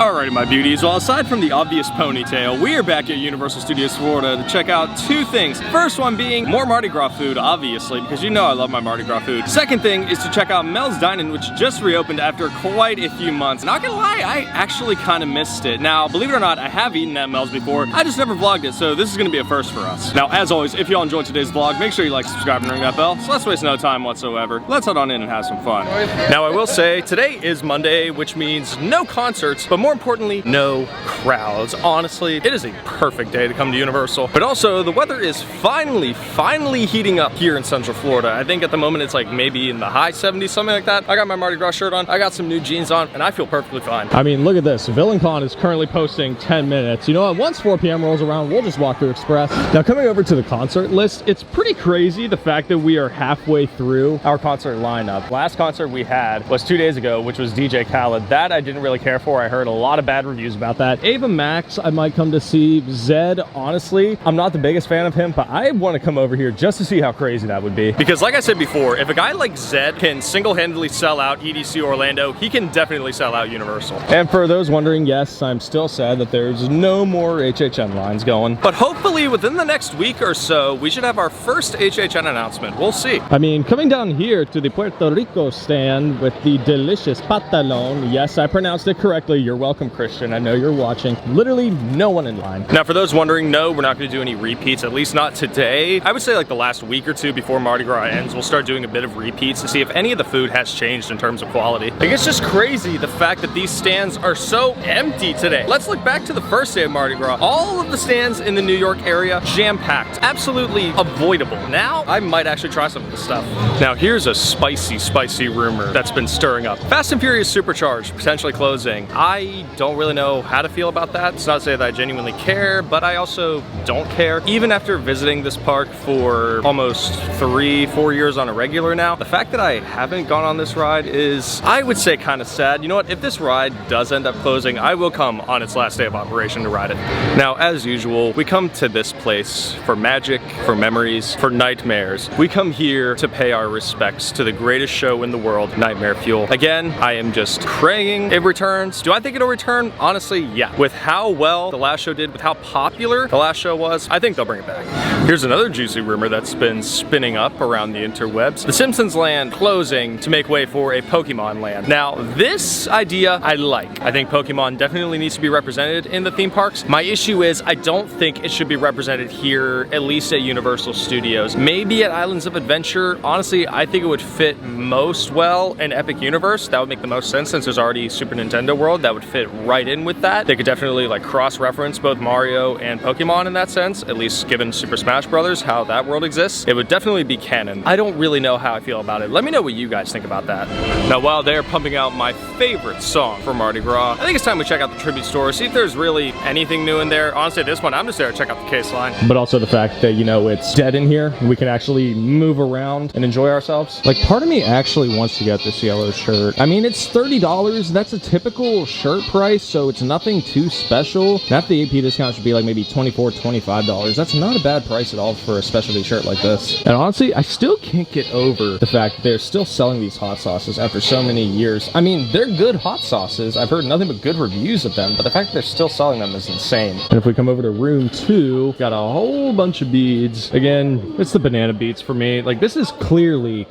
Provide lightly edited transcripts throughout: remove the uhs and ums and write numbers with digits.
Alrighty, my beauties. Well, aside from the obvious ponytail, we are back at Universal Studios Florida to check out two things. First one being more Mardi Gras food, obviously, because you know I love my Mardi Gras food. Second thing is to check out Mel's Dine-In, which just reopened after quite a few months. Not gonna lie, I actually kind of missed it. Now, believe it or not, I have eaten at Mel's before. I just never vlogged it, so this is gonna be a first for us. Now, as always, if y'all enjoyed today's vlog, make sure you like, subscribe, and ring that bell. So let's waste no time whatsoever. Let's head on in and have some fun. Now, I will say, today is Monday, which means no concerts, but more importantly, no crowds. Honestly, it is a perfect day to come to Universal. But also, the weather is finally heating up here in Central Florida. I think at the moment it's like maybe in the high 70s, something like that. I got my Mardi Gras shirt on, I got some new jeans on, and I feel perfectly fine. I mean, look at this. VillainCon is currently posting 10 minutes. You know what? Once 4 p.m. rolls around, we'll just walk through Express. Now, coming over to the concert list, it's pretty crazy the fact that we are halfway through our concert lineup. Last concert we had was 2 days ago, which was DJ Khaled. That I didn't really care for. I heard a lot of bad reviews about that. Ava Max, I might come to see. Zed, honestly, I'm not the biggest fan of him, but I want to come over here just to see how crazy that would be. Because like I said before, if a guy like Zed can single-handedly sell out EDC Orlando, he can definitely sell out Universal. And for those wondering, yes, I'm still sad that there's no more HHN lines going. But hopefully within the next week or so, we should have our first HHN announcement. We'll see. I mean, coming down here to the Puerto Rico stand with the delicious patalon. Yes, I pronounced it correctly. You're welcome, Christian. I know you're watching. Literally no one in line. Now, for those wondering, no, we're not going to do any repeats, at least not today. I would say like the last week or two before Mardi Gras ends, we'll start doing a bit of repeats to see if any of the food has changed in terms of quality. Like, it's just crazy the fact that these stands are so empty today. Let's look back to the first day of Mardi Gras. All of the stands in the New York area, jam-packed, absolutely avoidable. Now, I might actually try some of this stuff. Now, here's a spicy rumor that's been stirring up. Fast and Furious Supercharged, potentially closing. I don't really know how to feel about that. It's not to say that I genuinely care, but I also don't care. Even after visiting this park for almost 3-4 years on a regular now, the fact that I haven't gone on this ride is, I would say, kind of sad. You know what? If this ride does end up closing, I will come on its last day of operation to ride it. Now, as usual, we come to this place for magic, for memories, for nightmares. We come here to pay our respects to the greatest show in the world, Nightmare Fuel. Again, I am just praying it returns. Do I think it'll return? Honestly, yeah. With how well the last show did, with how popular the last show was, I think they'll bring it back. Here's another juicy rumor that's been spinning up around the interwebs. The Simpsons Land closing to make way for a Pokemon Land. Now, this idea I like. I think Pokemon definitely needs to be represented in the theme parks. My issue is I don't think it should be represented here, at least at Universal Studios. Maybe at Islands of Adventure. Honestly, I think it would fit most well in Epic Universe. That would make the most sense since there's already Super Nintendo World. That would fit right in with that. They could definitely like cross-reference both Mario and Pokemon in that sense, at least given Super Smash Bros. How that world exists. It would definitely be canon. I don't really know how I feel about it. Let me know what you guys think about that. Now, while they're pumping out my favorite song for Mardi Gras, I think it's time we check out the tribute store, see if there's really anything new in there. Honestly, at this point, I'm just there to check out the case line. But also the fact that, you know, it's dead in here and we can actually move around and enjoy ourselves. Like, part of me actually wants to get this yellow shirt. I mean, it's $30. That's a typical shirt price, so it's nothing too special. After the AP discount should be like maybe $24, $25. That's not a bad price at all for a specialty shirt like this. And honestly, I still can't get over the fact that they're still selling these hot sauces after so many years. I mean, they're good hot sauces. I've heard nothing but good reviews of them, but the fact that they're still selling them is insane. And if we come over to room 2, got a whole bunch of beads. Again, it's the banana beads for me. Like, this is clearly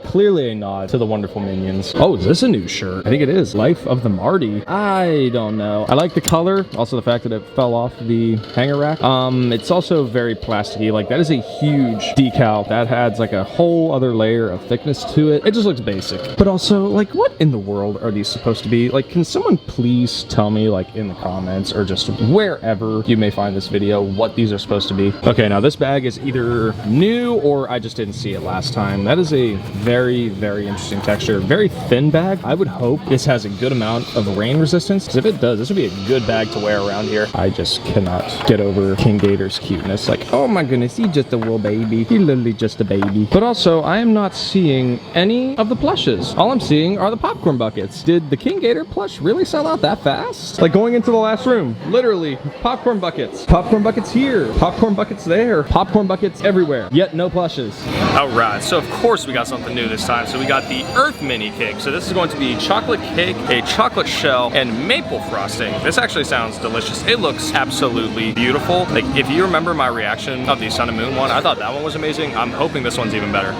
a nod to the wonderful Minions. Oh, is this a new shirt? I think it is. Life of the Mardi. I don't know. I like the color. Also the fact that it fell off the hanger rack. It's also very plasticky. Like, that is a huge decal. That adds like a whole other layer of thickness to it. It just looks basic. But also, like, what in the world are these supposed to be? Like, can someone please tell me, like, in the comments or just wherever you may find this video, what these are supposed to be? Okay, now this bag is either new or I just didn't see it last time. That is a very interesting texture. Very thin bag. I would hope this has a good amount of rain resistance, because if it does, this would be a good bag to wear around here. I just cannot get over King Gator's cuteness. Like, oh my goodness, he's just a little baby. He's literally just a baby. But also, I am not seeing any of the plushes. All I'm seeing are the popcorn buckets. Did the King Gator plush really sell out that fast? Like, going into the last room, literally, popcorn buckets. Popcorn buckets here. Popcorn buckets there. Popcorn buckets everywhere. Yet no plushes. Alright, so of course we got something new this time. So we got the Earth Mini Cake. So this is going to be chocolate cake, a chocolate shell, and maple frosting. This actually sounds delicious. It looks absolutely beautiful. Like, if you remember my reaction of the Sun and Moon one, I thought that one was amazing. I'm hoping this one's even better.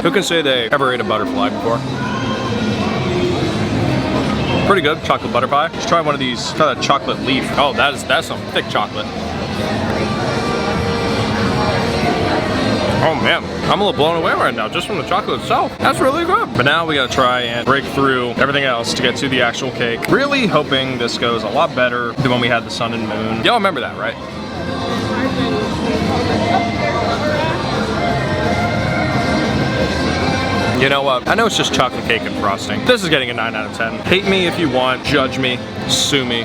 Who can say they ever ate a butterfly before? Pretty good, chocolate butter pie. Let's try one of these, try that chocolate leaf. Oh, that's some thick chocolate. Oh man, I'm a little blown away right now just from the chocolate itself. That's really good. But now we gotta try and break through everything else to get to the actual cake. Really hoping this goes a lot better than when we had the Sun and Moon. Y'all remember that, right? You know what? I know it's just chocolate cake and frosting. This is getting a 9 out of 10. Hate me if you want, judge me, sue me.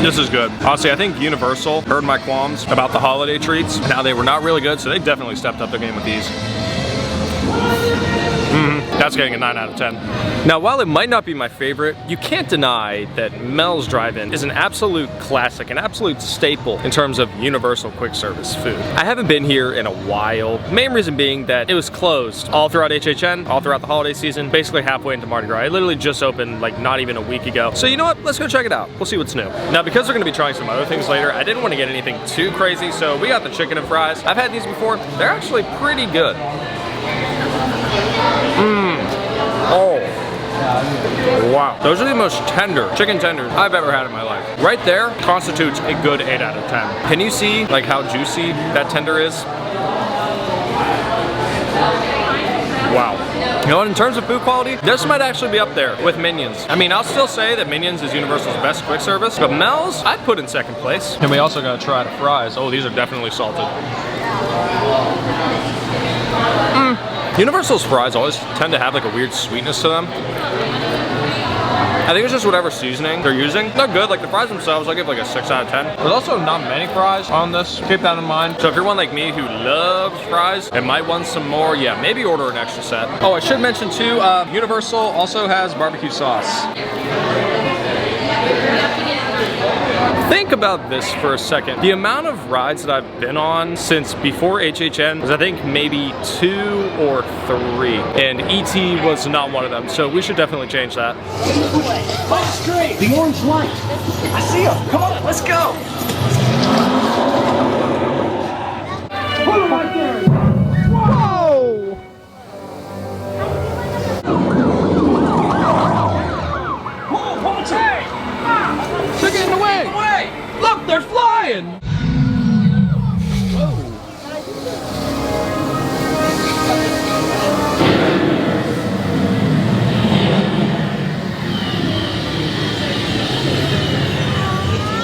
This is good. Honestly, I think Universal heard my qualms about the holiday treats. Now they were not really good, so they definitely stepped up their game with these. That's getting a 9 out of 10. Now, while it might not be my favorite, you can't deny that Mel's Drive-In is an absolute classic, an absolute staple in terms of Universal quick service food. I haven't been here in a while. Main reason being that it was closed all throughout HHN, all throughout the holiday season, basically halfway into Mardi Gras. It literally just opened like not even a week ago. So you know what? Let's go check it out. We'll see what's new. Now, because we're gonna be trying some other things later, I didn't want to get anything too crazy, so we got the chicken and fries. I've had these before. They're actually pretty good. Oh, wow. Those are the most tender chicken tenders I've ever had in my life. Right there constitutes a good 8 out of 10. Can you see like how juicy that tender is? Wow. You know what, in terms of food quality, this might actually be up there with Minions. I mean, I'll still say that Minions is Universal's best quick service, but Mel's, I'd put in second place. And we also gotta try the fries. Oh, these are definitely salted. Universal's fries always tend to have like a weird sweetness to them. I think it's just whatever seasoning they're using. They're good, like the fries themselves, I'll give like a 6 out of 10. There's also not many fries on this, keep that in mind. So if you're one like me who loves fries and might want some more, yeah, maybe order an extra set. Oh, I should mention too, Universal also has barbecue sauce. Think about this for a second. The amount of rides that I've been on since before HHN was I think maybe 2 or 3. And ET was not one of them, so we should definitely change that. By the screen, the orange light. I see him. Come on, let's go. Put him right there. Whoa! They're getting away! Look, they're flying! Whoa.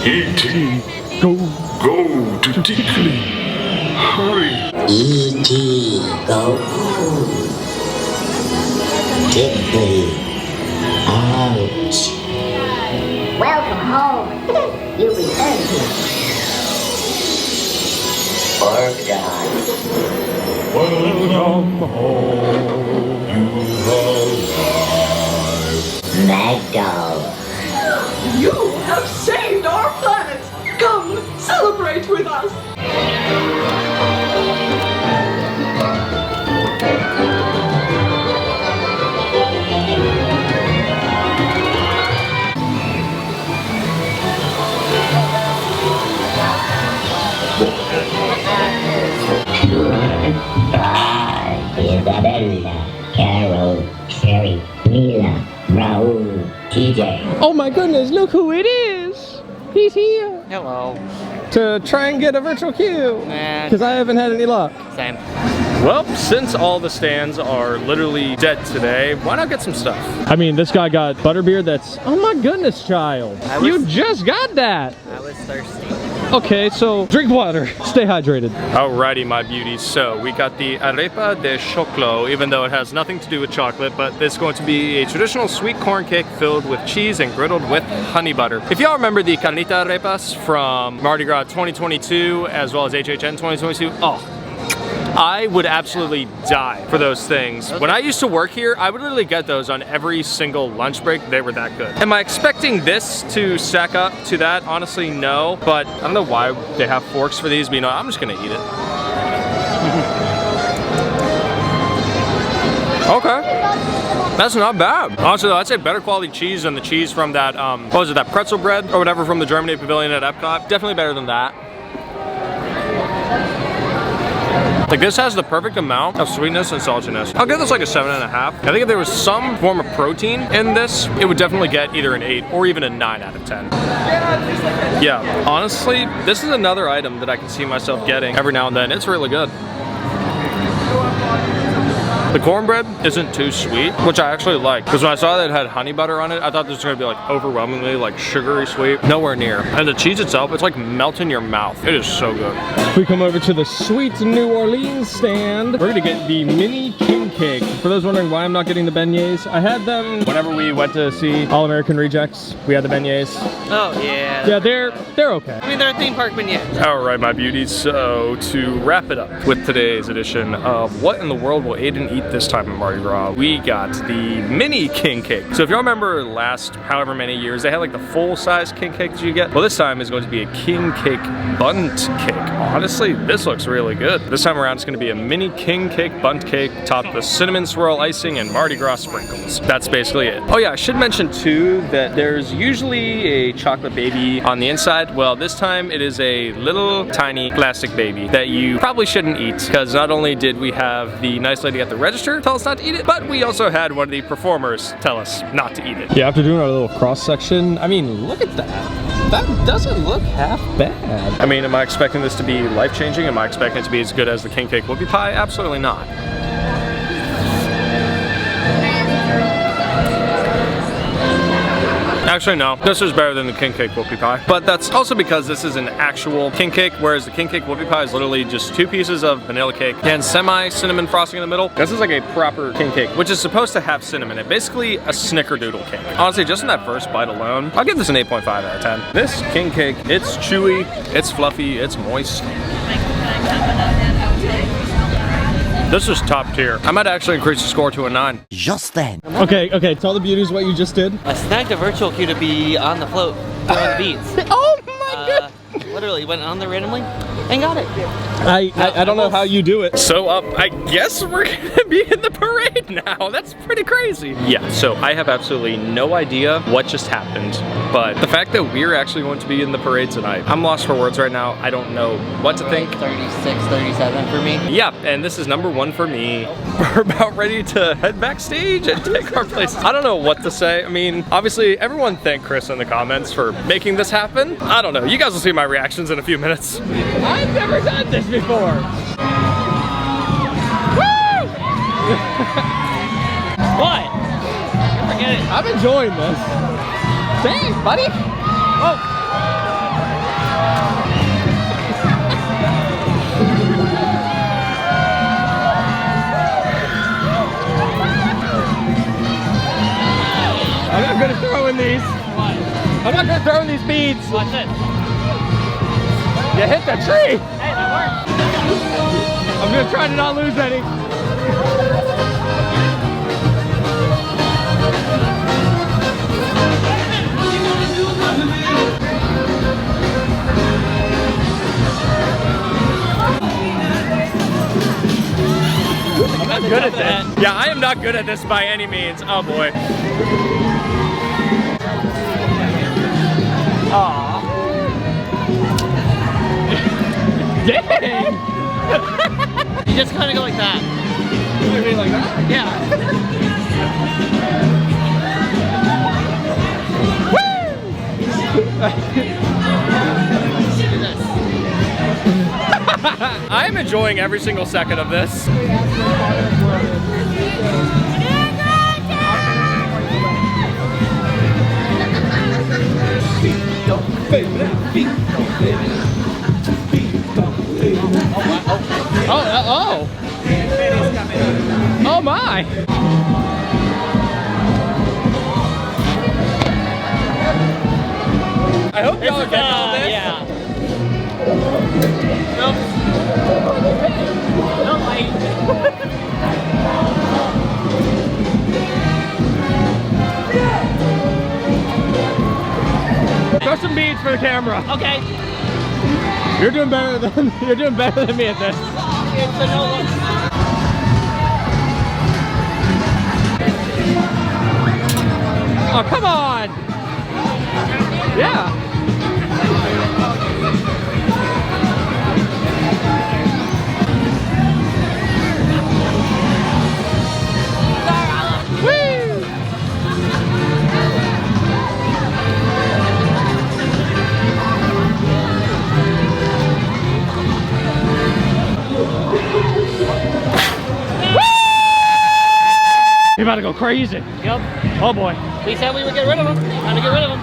E.T. Go to Tickly. Hurry. E.T. go Tickly out. Welcome home. You returned here. Orgon. Welcome home. You arrived. Magdal. You have saved our planet! Come, celebrate with us! Isabella, Carol, Sherry, Mila, Raul, TJ. Oh my goodness, look who it is! He's here! Hello. To try and get a virtual queue! Because I haven't had any luck. Same. Well, since all the stands are literally dead today, why not get some stuff? I mean, this guy got butterbeer that's... Oh my goodness, child! You just got that! I was thirsty. Okay, so drink water. Stay hydrated. Alrighty, my beauties. So we got the arepa de choclo, even though it has nothing to do with chocolate, but this is going to be a traditional sweet corn cake filled with cheese and griddled with honey butter. If y'all remember the carnita arepas from Mardi Gras 2022 as well as HHN 2022, oh, I would absolutely die for those things. When I used to work here, I would literally get those on every single lunch break. They were that good. Am I expecting this to stack up to that? Honestly, no. But I don't know why they have forks for these, but you know, I'm just gonna eat it. Okay. That's not bad. Honestly though, I'd say better quality cheese than the cheese from that, what was it, that pretzel bread or whatever from the Germany Pavilion at Epcot. Definitely better than that. Like this has the perfect amount of sweetness and saltiness. I'll give this like a 7.5. I think if there was some form of protein in this, it would definitely get either an 8 or even a 9 out of 10. Yeah, honestly, this is another item that I can see myself getting every now and then. It's really good. The cornbread isn't too sweet, which I actually like. Because when I saw that it had honey butter on it, I thought this was gonna be like overwhelmingly like sugary sweet. Nowhere near. And the cheese itself, it's like melt in your mouth. It is so good. We come over to the Sweet New Orleans stand. We're gonna get the mini king cake. For those wondering why I'm not getting the beignets, I had them whenever we went to see All American Rejects. We had the beignets. Oh yeah. Yeah, they're okay. I mean, they're a theme park beignets. All right, my beauties. So to wrap it up with today's edition of What in the World Will Aiden Eat This Time at Mardi Gras, we got the mini king cake. So if y'all remember last however many years, they had like the full-size king cake that you get. Well, this time is going to be a king cake bundt cake. Honestly, this looks really good. This time around, it's going to be a mini king cake bundt cake topped with cinnamon swirl icing and Mardi Gras sprinkles. That's basically it. Oh yeah, I should mention too that there's usually a chocolate baby on the inside. Well, this time it is a little tiny plastic baby that you probably shouldn't eat, because not only did we have the nice lady at the register tell us not to eat it, but we also had one of the performers tell us not to eat it. Yeah, after doing our little cross section, I mean, look at that. That doesn't look half bad. I mean, am I expecting this to be life-changing? Am I expecting it to be as good as the king cake whoopie pie? Absolutely not. Actually, no. This is better than the king cake whoopie pie. But that's also because this is an actual king cake, whereas the king cake whoopie pie is literally just 2 pieces of vanilla cake and semi-cinnamon frosting in the middle. This is like a proper king cake, which is supposed to have cinnamon in it. Basically, a snickerdoodle cake. Honestly, just in that first bite alone, I'll give this an 8.5 out of 10. This king cake, it's chewy, it's fluffy, it's moist. This is top tier. I might actually increase the score to a 9. Just then. Okay, tell the beauties what you just did. I snagged a virtual queue to be on the float doing the beats. Oh my god! Literally went on there randomly and got it. I don't know how you do it. So I guess we're gonna be in the parade now. That's pretty crazy. Yeah, so I have absolutely no idea what just happened, but the fact that we're actually going to be in the parade tonight, I'm lost for words right now. I don't know what to think. 36, 37 for me. Yeah, and this is number 1 for me. We're about ready to head backstage and take our places. I don't know what to say. I mean, obviously everyone thank Chris in the comments for making this happen. I don't know, you guys will see my reactions in a few minutes. I've never done this before. Woo! What? Forget it. I'm enjoying this. Thanks, buddy. Oh. I'm not gonna throw in these. What? I'm not gonna throw in these beads. Watch it. You hit the tree. Hey, that worked. I'm gonna try to not lose any. I'm not good at that. Yeah, I am not good at this by any means. Oh boy. Aww. Dang! You just kind of go like that. You mean like that? Yeah. I'm enjoying every single second of this. Oh! Oh my! I hope y'all are getting all this. Yeah. Nope. No light. Throw some beads for the camera. Okay. You're doing better than me at this. It's a no look. Oh, come on! Yeah! You're about to go crazy. Yep. Oh boy. We said we would get rid of them. Time to get rid of them.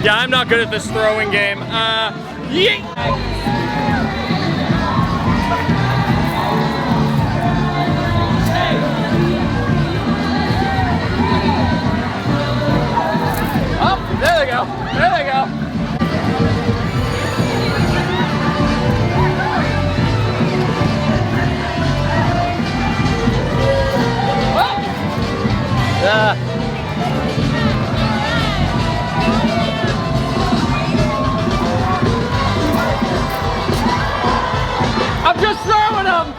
Yeah, I'm not good at this throwing game. Yeet! Oh, there they go. There they go. I'm just throwing them!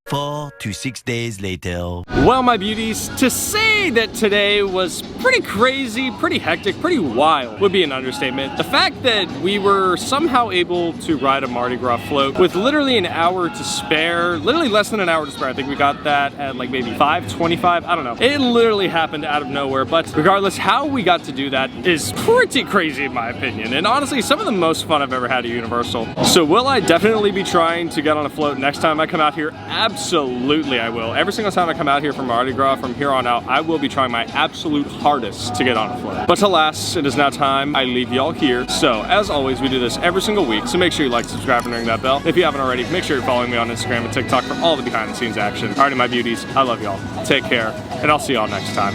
4 to 6 days later. Well, my beauties, to say that today was pretty crazy, pretty hectic, pretty wild would be an understatement. The fact that we were somehow able to ride a Mardi Gras float with literally an hour to spare, literally less than an hour to spare. I think we got that at like maybe 5:25, I don't know. It literally happened out of nowhere, but regardless, how we got to do that is pretty crazy in my opinion. And honestly, some of the most fun I've ever had at Universal. So will I definitely be trying to get on a float next time I come out here? Absolutely I will. Every single time I come out here for Mardi Gras from here on out, I will be trying my absolute hardest to get on a float. But alas, it is now time I leave y'all here. So as always, we do this every single week, so make sure you like, subscribe, and ring that bell. If you haven't already, make sure you're following me on Instagram and TikTok for all the behind the scenes action. Alrighty, my beauties, I love y'all. Take care, and I'll see y'all next time.